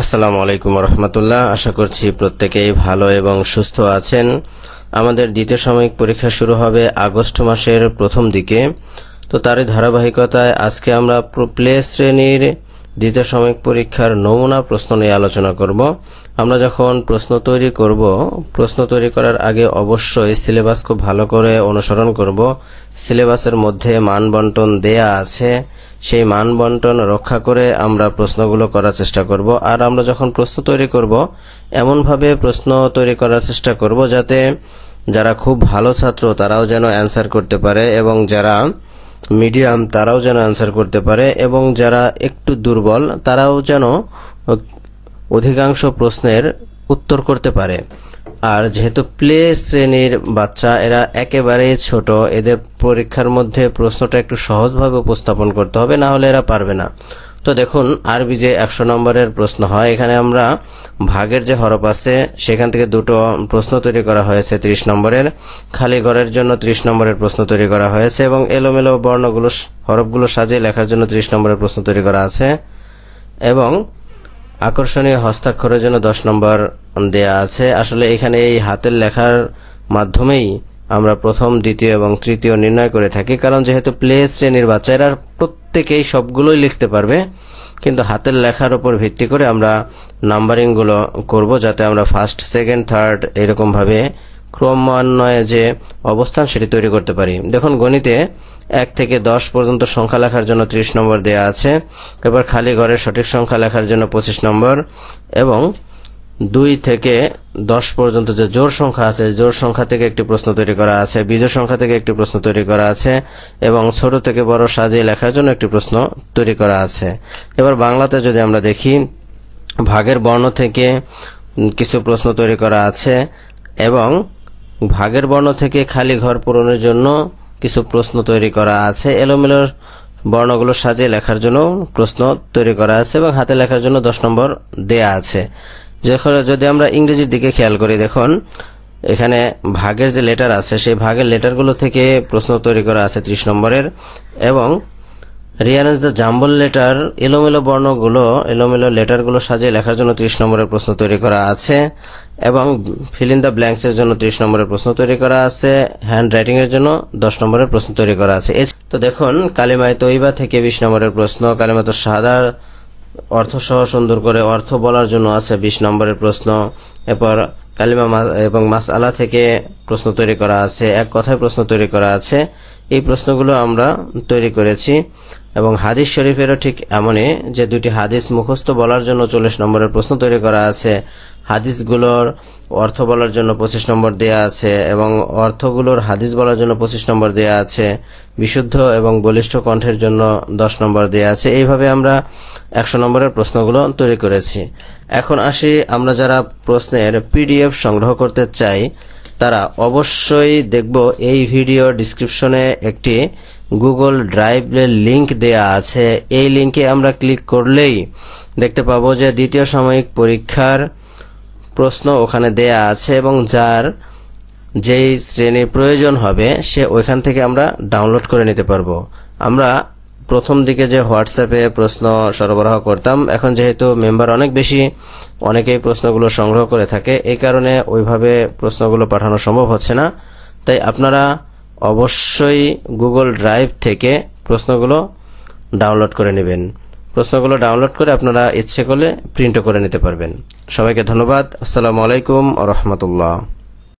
আসসালামু আলাইকুম রহমতুল্লাহ। আশা করছি প্রত্যেকেই ভালো এবং সুস্থ আছেন। আমাদের দ্বিতীয় সাময়িক পরীক্ষা শুরু হবে আগস্ট মাসের প্রথম দিকে। তো তারই ধারাবাহিকতায় আজকে আমরা প্লে শ্রেণীর দ্বিতীয় সাময়িক পরীক্ষার নমুনা প্রশ্ন নিয়ে আলোচনা করব। আমরা যখন প্রশ্ন তৈরি করার আগে অবশ্যই সিলেবাস খুব ভালো করে অনুসরণ করব। সিলেবাসের মধ্যে মান বন্টন দেয়া আছে, সেই মান বন্টন রক্ষা করে আমরা প্রশ্নগুলো করার চেষ্টা করব। আর আমরা যখন প্রশ্ন তৈরি করব এমনভাবে প্রশ্ন তৈরি করার চেষ্টা করব যাতে যারা খুব ভালো ছাত্র তারাও যেন অ্যান্সার করতে পারে, এবং যারা মিডিয়াম তারাও যেন অ্যান্সার করতে পারে, এবং যারা একটু দুর্বল তারাও যেন অধিকাংশ প্রশ্নের উত্তর করতে পারে। আর যেহেতু প্লে শ্রেণীর বাচ্চা, এরা একেবারেই ছোট, এদের পরীক্ষার মধ্যে প্রশ্নটা একটু সহজভাবে উপস্থাপন করতে হবে, না হলে এরা পারবে না। তো দেখুন, আরবি যে 100 নম্বরের প্রশ্ন হয়, এখানে আমরা ভাগের যে হরফ আছে সেখান থেকে দুটো প্রশ্ন তৈরি করা হয়েছে 30 নম্বরের, খালি ঘরের জন্য 30 নম্বরের প্রশ্ন তৈরি করা হয়েছে, এবং এলোমেলো হরফগুলো সাজিয়ে লেখার জন্য 30 নম্বরের প্রশ্ন তৈরি করা আছে, এবং আকর্ষণীয় হস্তাক্ষরের জন্য 10 নম্বর দেয়া আছে। আসলে এখানে এই হাতের লেখার মাধ্যমেই আমরা প্রথম, দ্বিতীয় এবং তৃতীয় নির্ণয় করে থাকি, কারণ যেহেতু প্লে শ্রেণীর বাচ্চারা প্রত্যেকেই সবগুলোই লিখতে পারবে, কিন্তু হাতের লেখার উপর ভিত্তি করে আমরা নাম্বারিংগুলো করব যাতে আমরা ফার্স্ট, সেকেন্ড, থার্ড এরকম ভাবে ক্রমান্বয়ে যে অবস্থান সেটি তৈরি করতে পারি। দেখুন, গণিতে 1 থেকে 10 পর্যন্ত সংখ্যা লেখার জন্য 30 নম্বর দেয়া আছে। এবার খালি ঘরের সঠিক সংখ্যা লেখার জন্য 25 নম্বর, এবং 2 থেকে 10 পর্যন্ত যে জোড় সংখ্যা আছে, জোড় সংখ্যা থেকে একটি প্রশ্ন তৈরি করা আছে, বিজোড় সংখ্যা থেকে একটি প্রশ্ন তৈরি করা আছে, এবং ছোট থেকে বড় সাজিয়ে লেখার জন্য একটি প্রশ্ন তৈরি করা আছে। এবার বাংলাতে যদি আমরা দেখি, ভাগের বর্ণ থেকে কিছু প্রশ্ন তৈরি করা আছে, এবং ভাগের বর্ণ থেকে খালি ঘর পূরণের জন্য কিছু প্রশ্ন তৈরি করা আছে, এলোমেলো বর্ণগুলো সাজিয়ে লেখার জন্য প্রশ্ন তৈরি করা আছে, এবং হাতে লেখার জন্য 10 নম্বর দেয়া আছে। যদি আমরা ইংরেজির দিকে খেয়াল করি, দেখুন এখানে ভাগের যে লেটার আছে সেই ভাগের লেটারগুলো থেকে প্রশ্ন তৈরি করা আছে 30 নম্বরের, এবং রিয়ারেঞ্জ দ্য জাম্বল লেটার, এলোমেলো লেটারগুলো সাজিয়ে লেখার জন্য 30 নম্বরের প্রশ্ন তৈরি করা আছে, এবং ফিল ইন দ্য ব্ল্যাঙ্কস এর জন্য 30 নম্বরের প্রশ্ন তৈরি করা আছে, হ্যান্ড রাইটিং এর জন্য 10 নম্বরের প্রশ্ন তৈরি করা আছে। তো দেখুন, কালিমায়ে তৈবা থেকে 20 নম্বরের প্রশ্ন, কালিমাতুশ শাহাদার অর্থ সহ সুন্দর করে অর্থ বলার জন্য আছে 20 নম্বরের প্রশ্ন। এরপর কালিমা এবং মাসআলা থেকে প্রশ্ন তৈরি করা আছে, এক কথায় প্রশ্ন তৈরি করা আছে। এই প্রশ্নগুলো আমরা তৈরি করেছি। এবং হাদিস শরীফেরও ঠিক এমনই, যে 2টি হাদিস মুখস্থ বলার জন্য 40 নম্বরের প্রশ্ন তৈরি করা আছে, হাদিসগুলোর অর্থ বলার জন্য 25 নম্বর দেয়া আছে, এবং অর্থগুলোর হাদিস বলার জন্য 25 নম্বর দেয়া আছে, বিশুদ্ধ এবং বলিষ্ঠ কণ্ঠের জন্য 10 নম্বর দেয়া আছে। এইভাবে আমরা 100 নম্বরের প্রশ্নগুলো তৈরি করেছি। এখন আসি, আমরা যারা প্রশ্নের PDF সংগ্রহ করতে চাই তারা অবশ্যই দেখব এই ভিডিও ডিসক্রিপশনে একটি গুগল ড্রাইভের লিংক দেয়া আছে। এই লিংকে আমরা ক্লিক করলেই দেখতে পাবো যে দ্বিতীয় সাময়িক পরীক্ষার প্রশ্ন ওখানে দেয়া আছে, এবং যার যেই শ্রেণীর প্রয়োজন হবে সে ওইখান থেকে আমরা ডাউনলোড করে নিতে পারবো। আমরা প্রথম দিকে যে হোয়াটসঅ্যাপে প্রশ্ন সরবরাহ করতাম, এখন যেহেতু মেম্বার অনেক বেশি, অনেকেই প্রশ্নগুলো সংগ্রহ করে থাকে, এই কারণে ওইভাবে প্রশ্নগুলো পাঠানো সম্ভব হচ্ছে না। তাই আপনারা অবশ্যই গুগল ড্রাইভ থেকে প্রশ্নগুলো ডাউনলোড করে নেবেন। প্রশ্নগুলো ডাউনলোড করে আপনারা ইচ্ছে করলে প্রিন্টও করে নিতে পারবেন। সবাইকে ধন্যবাদ। আসসালামু আলাইকুম ওয়া রাহমাতুল্লাহ।